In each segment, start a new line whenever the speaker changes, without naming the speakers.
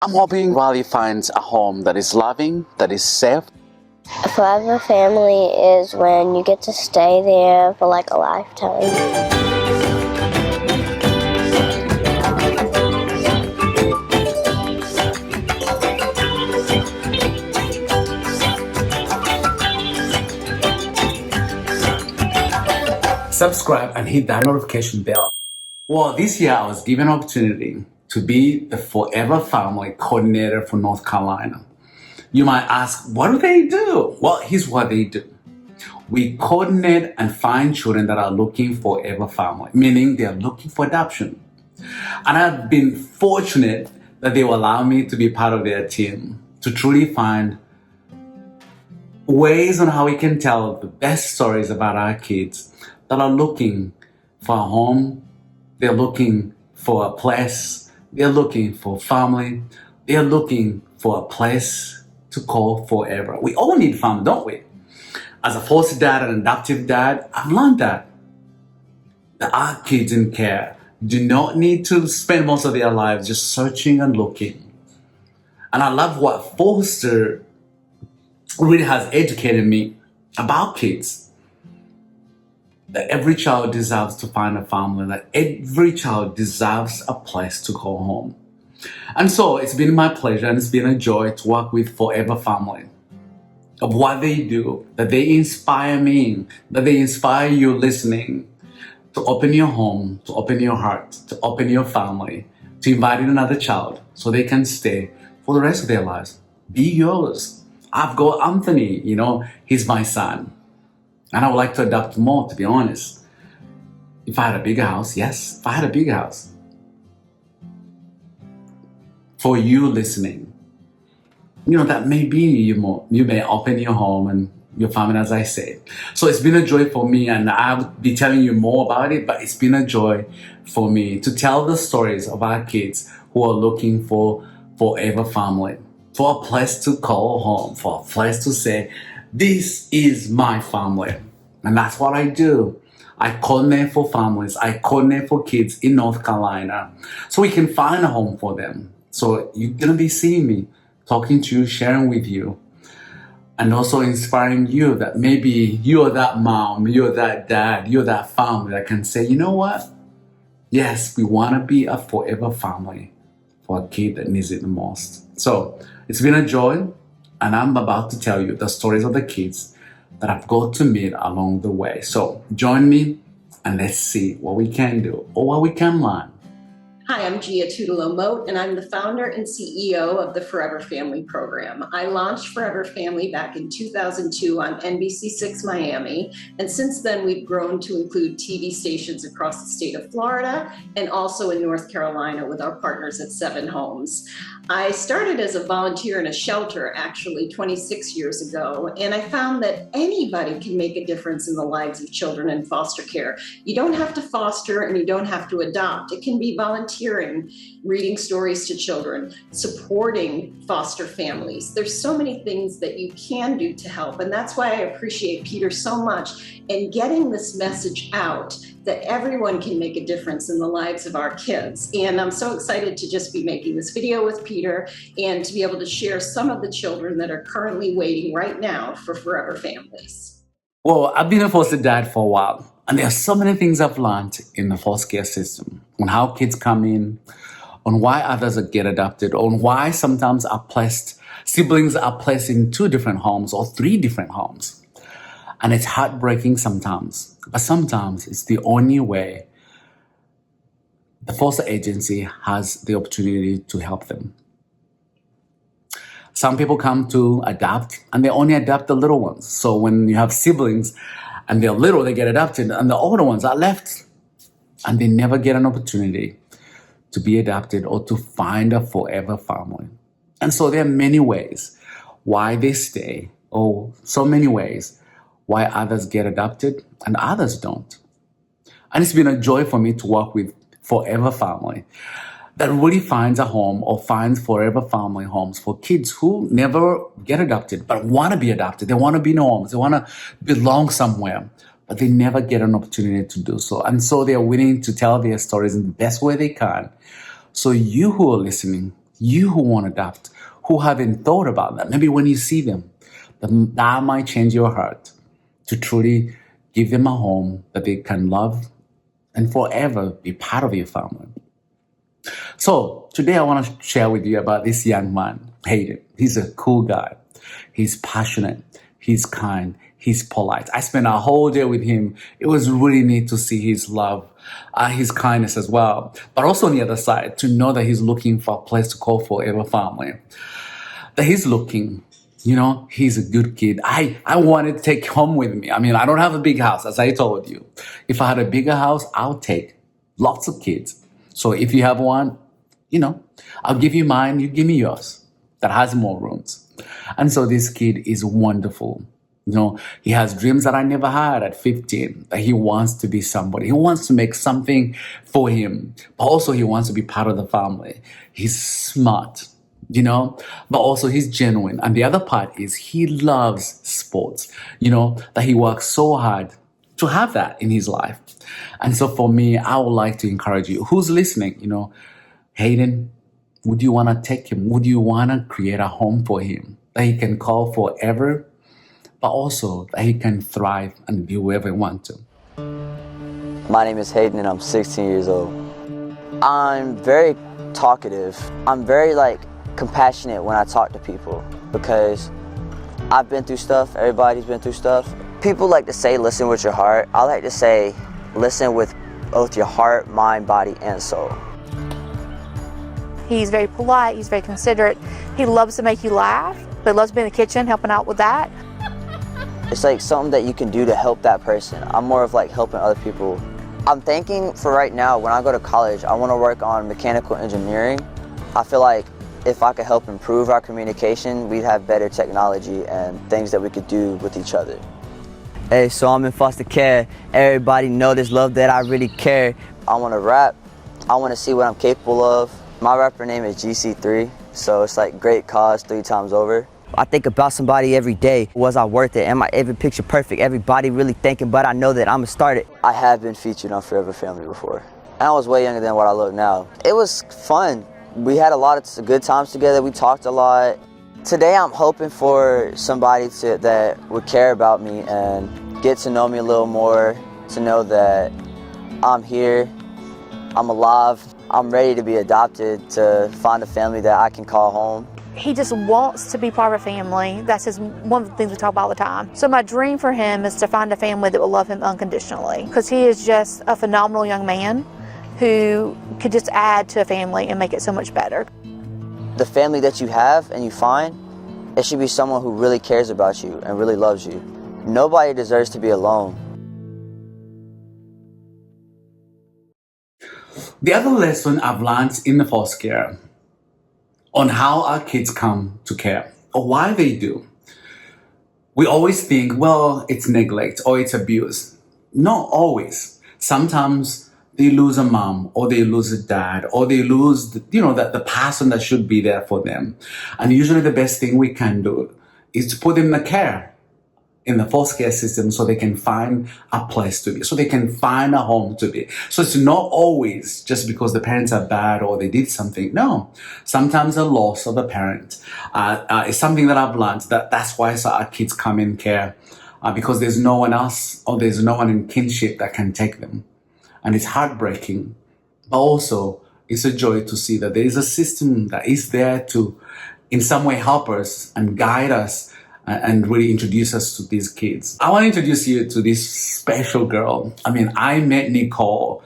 I'm hoping 𝗲𝗲 finds a home that is loving, that is safe.
A forever family is when you get to stay there for like a lifetime.
Subscribe and hit that notification bell. Well, this year I was given an opportunity to be the Forever Family Coordinator for North Carolina. You might ask, what do they do? Well, here's what they do. We coordinate and find children that are looking for forever family, meaning they are looking for adoption. And I've been fortunate that they will allow me to be part of their team to truly find ways on how we can tell the best stories about our kids that are looking for a home, they're looking for a place, they're looking for family, they're looking for a place to call forever. We all need family, don't we? As a foster dad and adoptive dad, I've learned that our kids in care do not need to spend most of their lives just searching and looking. And I love what foster really has educated me about kids. That every child deserves to find a family, that every child deserves a place to call home. And so it's been my pleasure and it's been a joy to work with Forever Family, of what they do, that they inspire me, that they inspire you listening, to open your home, to open your heart, to open your family, to invite in another child so they can stay for the rest of their lives. Be yours. I've got Anthony, he's my son. And I would like to adopt more, to be honest. If I had a bigger house, yes, if I had a bigger house. For you listening, that may be you may open your home and your family, as I say. So it's been a joy for me, and I'll be telling you more about it, but it's been a joy for me to tell the stories of our kids who are looking for forever family, for a place to call home, for a place to say, this is my family. And that's what I do. I coordinate for families. I coordinate for kids in North Carolina so we can find a home for them. So you're going to be seeing me, talking to you, sharing with you, and also inspiring you that maybe you're that mom, you're that dad, you're that family that can say, you know what? Yes, we want to be a forever family for a kid that needs it the most. So it's been a joy. And I'm about to tell you the stories of the kids that I've got to meet along the way. So join me and let's see what we can do or what we can learn.
Hi, I'm 𝗙𝗲 𝗠𝗶𝗹, and I'm the founder and CEO of the Forever Family program. I launched Forever Family back in 2002 on 𝗬𝗙 Miami, and since then we've grown to include TV stations across the state of Florida and also in North Carolina with our partners at 7 Homes. I started as a volunteer in a shelter actually 26 years ago, and I found that anybody can make a difference in the lives of children in foster care. You don't have to foster and you don't have to adopt. It can be volunteering, reading stories to children, supporting foster families. There's so many things that you can do to help, and that's why I appreciate Peter so much in getting this message out that everyone can make a difference in the lives of our kids. And I'm so excited to just be making this video with Peter and to be able to share some of the children that are currently waiting right now for Forever Families.
Well, I've been a foster dad for a while, and there are so many things I've learned in the foster care system on how kids come in, on why others get adopted, on why sometimes siblings are placed in 2 different homes or 3 different homes. And it's heartbreaking sometimes, but sometimes it's the only way the foster agency has the opportunity to help them. Some people come to adopt and they only adopt the little ones. So when you have siblings and they're little, they get adopted, and the older ones are left and they never get an opportunity to be adopted or to find a forever family. And so there are many ways why they stay, or so many ways why others get adopted and others don't. And it's been a joy for me to work with Forever Family that really finds a home or finds forever family homes for kids who never get adopted but want to be adopted. They want to be in homes. They want to belong somewhere, but they never get an opportunity to do so. And so they're willing to tell their stories in the best way they can. So you who are listening you who want to adopt, who haven't thought about that, maybe when you see them, that might change your heart to truly give them a home that they can love and forever be part of your family. So today I want to share with you about this young man, Hayden. He's a cool guy. He's passionate. He's kind. He's polite. I spent a whole day with him. It was really neat to see his love, his kindness as well. But also on the other side, to know that he's looking for a place to call forever family. That he's looking, he's a good kid. I wanted to take home with me. I mean, I don't have a big house, as I told you. If I had a bigger house, I'll take lots of kids. So if you have one, I'll give you mine, you give me yours. That has more rooms. And so this kid is wonderful. He has dreams that I never had at 15, that he wants to be somebody. He wants to make something for him, but also he wants to be part of the family. He's smart, but also he's genuine. And the other part is he loves sports, that he works so hard to have that in his life. And so for me, I would like to encourage you, who's listening, Hayden, would you want to take him? Would you want to create a home for him that he can call forever, but also that he can thrive and be whoever he wants to?
My name is Hayden and I'm 16 years old. I'm very talkative. I'm very compassionate when I talk to people because I've been through stuff, everybody's been through stuff. People like to say listen with your heart. I like to say listen with both your heart, mind, body, and soul.
He's very polite, he's very considerate. He loves to make you laugh, but he loves to be in the kitchen helping out with that.
It's something that you can do to help that person. I'm more of helping other people. I'm thinking for right now, when I go to college, I want to work on mechanical engineering. I feel like if I could help improve our communication, we'd have better technology and things that we could do with each other. Hey, so I'm in foster care. Everybody know this love that I really care. I want to rap. I want to see what I'm capable of. My rapper name is 𝗙𝗵𝗃, so it's great cause 3 times over. I think about somebody every day. Was I worth it? Am I every picture perfect? Everybody really thinking, but I know that I'ma start it. I have been featured on Forever Family before. And I was way younger than what I look now. It was fun. We had a lot of good times together. We talked a lot. Today I'm hoping for somebody that would care about me and get to know me a little more, to know that I'm here, I'm alive, I'm ready to be adopted, to find a family that I can call home.
He just wants to be part of a family. That's one of the things we talk about all the time. So my dream for him is to find a family that will love him unconditionally, because he is just a phenomenal young man who could just add to a family and make it so much better.
The family that you have and you find, it should be someone who really cares about you and really loves you. Nobody deserves to be alone.
The other lesson I've learned in the foster care on how our kids come to care or why they do. We always think, well, it's neglect or it's abuse. Not always. Sometimes they lose a mom or they lose a dad or they lose the person that should be there for them. And usually the best thing we can do is to put them in the care, in the foster care system, so they can find a place to be, so they can find a home to be. So it's not always just because the parents are bad or they did something. No, sometimes the loss of a parent is something that I've learned, that's why our kids come in care, because there's no one else or there's no one in kinship that can take them. And it's heartbreaking, but also it's a joy to see that there is a system that is there to in some way help us and guide us and really introduce us to these kids. I want to introduce you to this special girl. I met Nicole.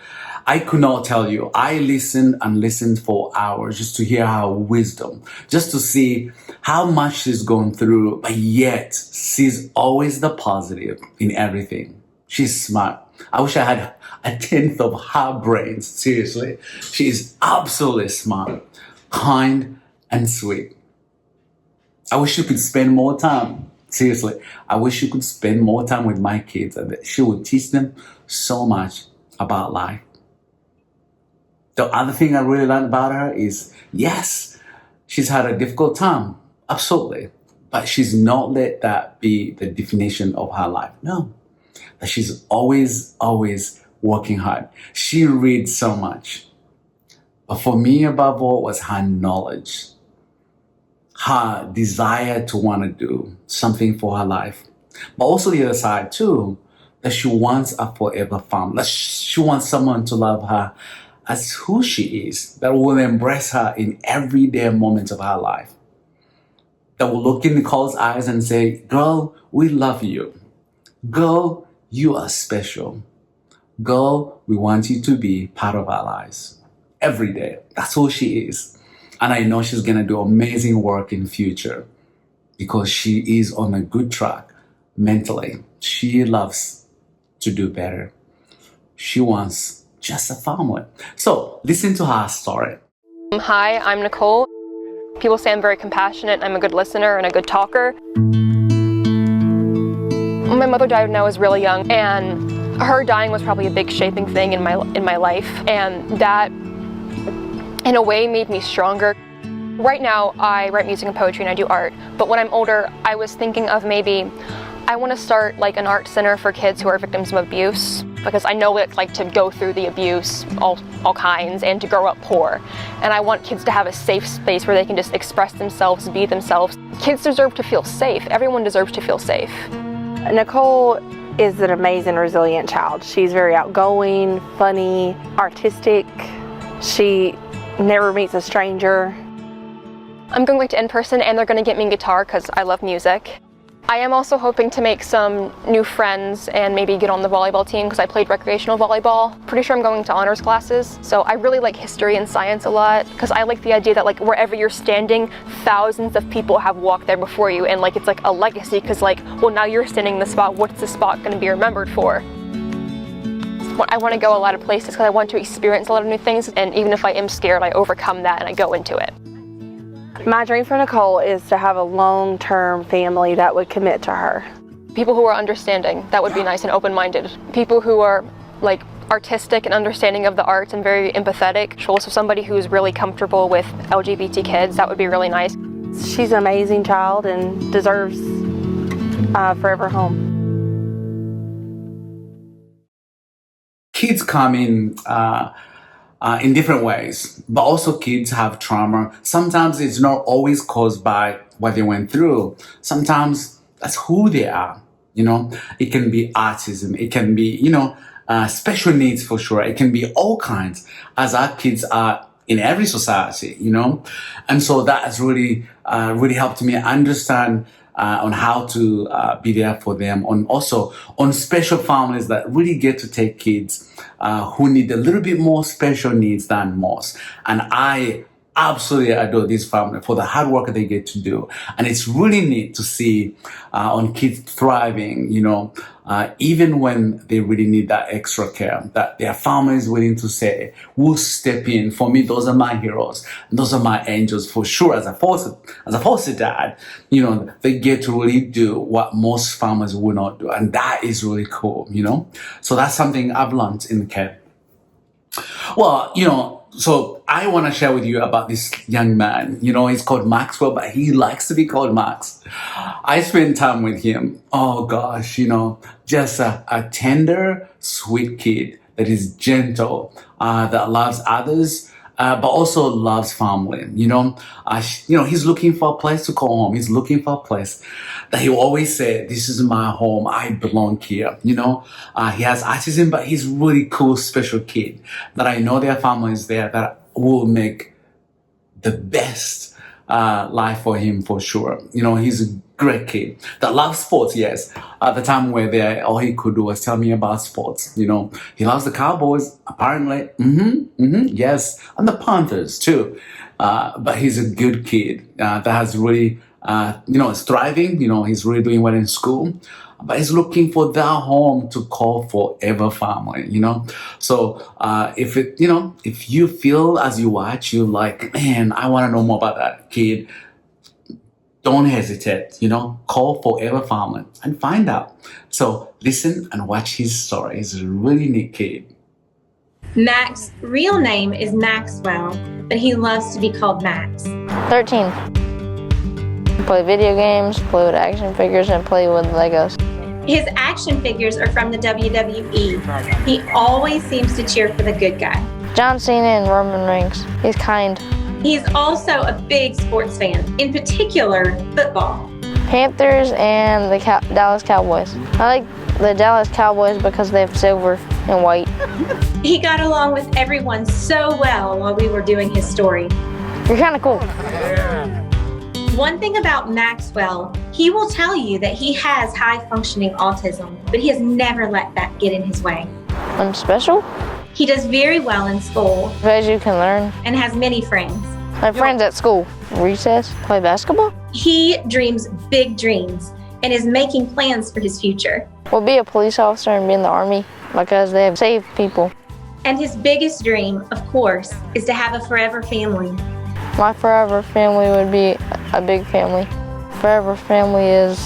I could not tell you. I listened and listened for hours just to hear her wisdom, just to see how much she's gone through, but yet she's always the positive in everything. She's smart. I wish I had a tenth of her brains, seriously. She is absolutely smart, kind, and sweet. I wish you could spend more time. Seriously, I wish you could spend more time with my kids and that she would teach them so much about life. The other thing I really learned about her is, yes, she's had a difficult time, absolutely, but she's not let that be the definition of her life. No, that she's always working hard. She reads so much, But for me, above all, was her knowledge, her desire to want to do something for her life. But also the other side too, that she wants a forever family. That she wants someone to love her as who she is, that will embrace her in everyday moments of her life. That will look in Nicole's eyes and say, girl, we love you. Girl, you are special. Girl, we want you to be part of our lives every day. That's who she is. And I know she's going to do amazing work in the future because she is on a good track mentally. She loves to do better. She wants just a family. So listen to her story.
Hi, I'm Nicole. People say I'm very compassionate. I'm a good listener and a good talker. My mother died when I was really young, and her dying was probably a big shaping thing in my life, and that in a way made me stronger. Right now I write music and poetry and I do art, but when I'm older I was thinking of maybe I want to start like an art center for kids who are victims of abuse, because I know what it's like to go through the abuse, all kinds, and to grow up poor. And I want kids to have a safe space where they can just express themselves, be themselves. Kids deserve to feel safe. Everyone deserves to feel safe.
Nicole is an amazing, resilient child. She's very outgoing, funny, artistic. She never meets a stranger.
I'm going to in-person, and they're going to get me a guitar because I love music. I am also hoping to make some new friends and maybe get on the volleyball team because I played recreational volleyball. Pretty sure I'm going to honors classes. So I really like history and science a lot because I like the idea that like wherever you're standing, thousands of people have walked there before you, and like it's like a legacy because like, well, now you're standing in the spot, what's the spot going to be remembered for? I want to go a lot of places because I want to experience a lot of new things, and even if I am scared, I overcome that and I go into it.
My dream for Nicole is to have a long-term family that would commit to her.
People who are understanding, that would be nice, and open-minded. People who are like artistic and understanding of the arts and very empathetic. Also somebody who's really comfortable with LGBT kids, that would be really nice.
She's an amazing child and deserves a forever home.
Kids come in different ways, but also kids have trauma. Sometimes it's not always caused by what they went through. Sometimes that's who they are, you know. It can be autism, it can be, you know, special needs for sure. It can be all kinds, as our kids are in every society, you know. And so that has really helped me understand on how to be there for them, on special families that really get to take kids who need a little bit more special needs than most. And I absolutely adore this family for the hard work they get to do. And it's really neat to see on kids thriving, you know, even when they really need that extra care, that their family is willing to say, we'll step in. For me, those are my heroes. Those are my angels for sure. As a foster dad, you know, they get to really do what most families will not do. And that is really cool, you know. So that's something I've learned in the care. Well, you know, so I want to share with you about this young man. You know, he's called Maxwell, but he likes to be called Max. I spent time with him. Oh gosh, you know, just a tender, sweet kid that is gentle, that loves others, but also loves family. You know, he's looking for a place to call home. He's looking for a place that he always said, this is my home. I belong here. You know, he has autism, but he's really cool, special kid that I know their family is there that will make the best life for him for sure. You know, he's a great kid that loves sports. Yes, at the time we were there, all he could do was tell me about sports. You know, he loves the Cowboys apparently. Yes, and the Panthers too. But he's a good kid that has really, you know, is thriving. You know, he's really doing well in school. But he's looking for that home to call forever family, you know. So if you feel as you watch, you're like, man, I want to know more about that kid, don't hesitate, you know, call forever family and find out. So listen and watch his story. He's a really neat kid.
Max's real name is Maxwell, but he loves to be called Max.
13. Play video games, play with action figures, and play with Legos.
His action figures are from the WWE. He always seems to cheer for the good guy.
John Cena and Roman Reigns. He's kind.
He's also a big sports fan, in particular football.
Panthers and the Dallas Cowboys. I like the Dallas Cowboys because they have silver and white.
He got along with everyone so well while we were doing his story.
You're kind of cool.
One thing about Maxwell, he will tell you that he has high-functioning autism, but he has never let that get in his way.
I'm special?
He does very well in school.
As you can learn.
And has many friends.
My friends at school. Recess, play basketball.
He dreams big dreams and is making plans for his future.
We'll be a police officer and be in the army because they have saved people.
And his biggest dream, of course, is to have a forever family.
My forever family would be a big family. Forever family is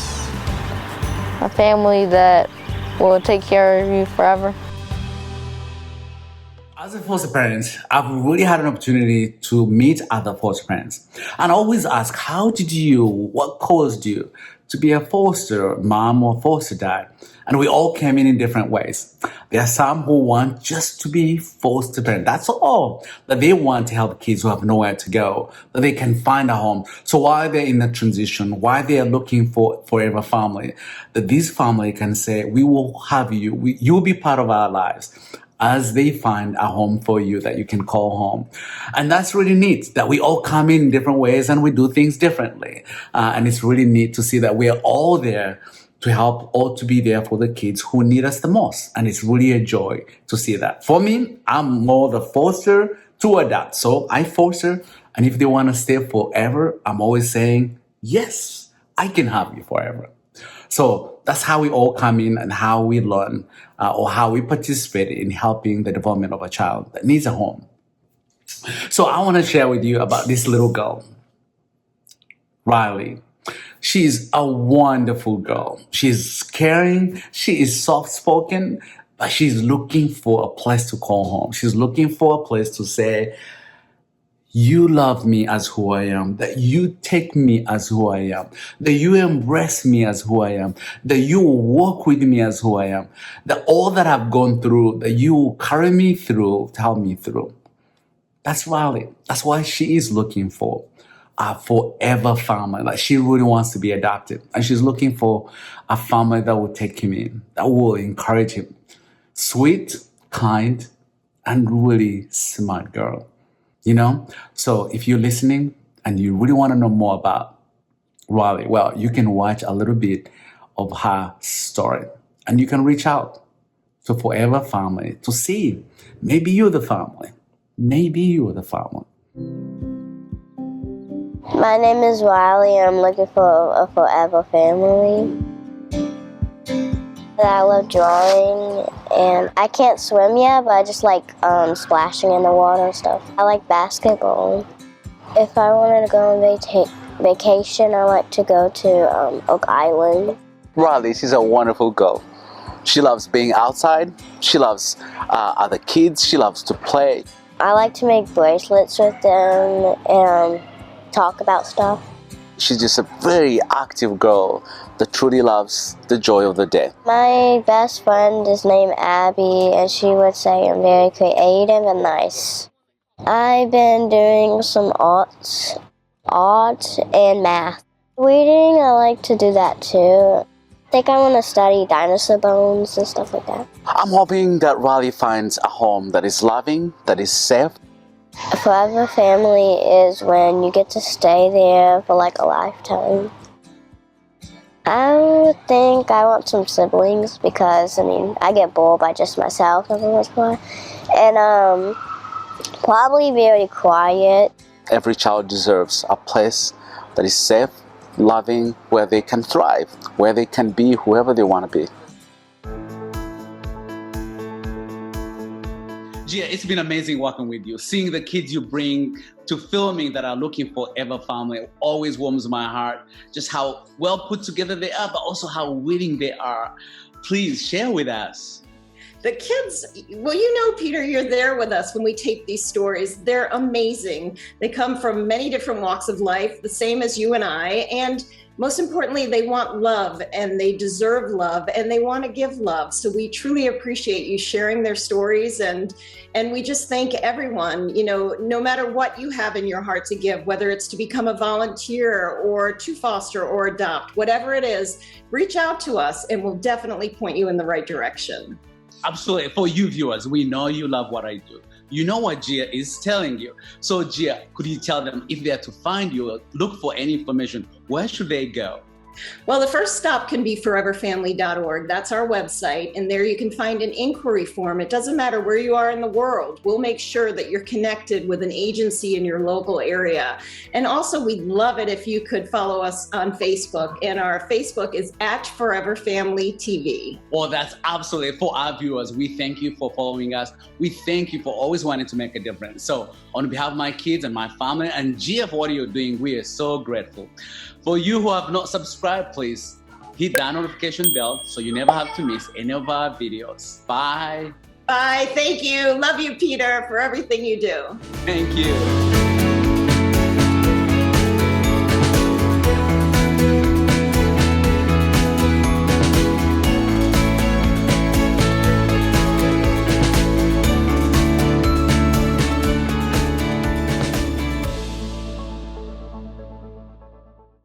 a family that will take care of you forever.
As a foster parent, I've really had an opportunity to meet other foster parents and always ask, what caused you to be a foster mom or foster dad? And we all came in different ways. There are some who want just to be foster parent. That's all. That they want to help kids who have nowhere to go, that they can find a home. So while they're in the transition, while they are looking for forever family, that this family can say, we will have you. You'll be part of our lives, as they find a home for you that you can call home. And that's really neat, that we all come in different ways and we do things differently. And it's really neat to see that we are all there to help or to be there for the kids who need us the most. And it's really a joy to see that. For me, I'm more the foster to adopt. So I foster, and if they want to stay forever, I'm always saying, yes, I can have you forever. So that's how we all come in and how we learn or how we participate in helping the development of a child that needs a home. So I want to share with you about this little girl, Riley. She's a wonderful girl. She's caring. She is soft-spoken, but she's looking for a place to call home. She's looking for a place to say, you love me as who I am, that you take me as who I am, that you embrace me as who I am, that you walk with me as who I am, that all that I've gone through, that you carry me through, tell me through. That's Riley. That's why she is looking for a forever family. Like, she really wants to be adopted. And she's looking for a family that will take him in, that will encourage him. Sweet, kind, and really smart girl. You know? So if you're listening and you really want to know more about Riley, well, you can watch a little bit of her story. And you can reach out to Forever Family to see, maybe you're the family. Maybe you're the family.
My name is Riley. I'm looking for a forever family. I love drawing, and I can't swim yet, but I just like splashing in the water and stuff. I like basketball. If I wanted to go on vacation, I like to go to Oak Island.
Riley, she's a wonderful girl. She loves being outside. She loves other kids. She loves to play.
I like to make bracelets with them and talk about stuff.
She's just a very active girl that truly loves the joy of the day.
My best friend is named Abby, and she would say I'm very creative and nice. I've been doing some art and math. Reading, I like to do that too. I think I want to study dinosaur bones and stuff like that.
I'm hoping that Riley finds a home that is loving, that is safe.
A forever family is when you get to stay there for like a lifetime. I think I want some siblings because, I get bored by just myself every once in a while. And probably very quiet.
Every child deserves a place that is safe, loving, where they can thrive, where they can be whoever they want to be. Gia, it's been amazing working with you. Seeing the kids you bring to filming that are looking for Ever Family always warms my heart. Just how well put together they are, but also how willing they are. Please share with us.
The kids, well, Peter, you're there with us when we tape these stories. They're amazing. They come from many different walks of life, the same as you and I. And most importantly, they want love and they deserve love and they want to give love. So we truly appreciate you sharing their stories. And we just thank everyone, no matter what you have in your heart to give, whether it's to become a volunteer or to foster or adopt, whatever it is, reach out to us and we'll definitely point you in the right direction.
Absolutely. For you viewers, we know you love what I do. You know what Gia is telling you. So Gia, could you tell them if they are to find you, look for any information, where should they go?
Well, the first stop can be foreverfamily.org. That's our website. And there you can find an inquiry form. It doesn't matter where you are in the world. We'll make sure that you're connected with an agency in your local area. And also, we'd love it if you could follow us on Facebook. And our Facebook is @ForeverFamilyTV.
Well, that's absolutely for our viewers. We thank you for following us. We thank you for always wanting to make a difference. So on behalf of my kids and my family and Gia for what you're doing, we are so grateful. For you who have not subscribed, please hit that notification bell so you never have to miss any of our videos. Bye.
Bye. Thank you. Love you, Peter, for everything you do.
Thank you.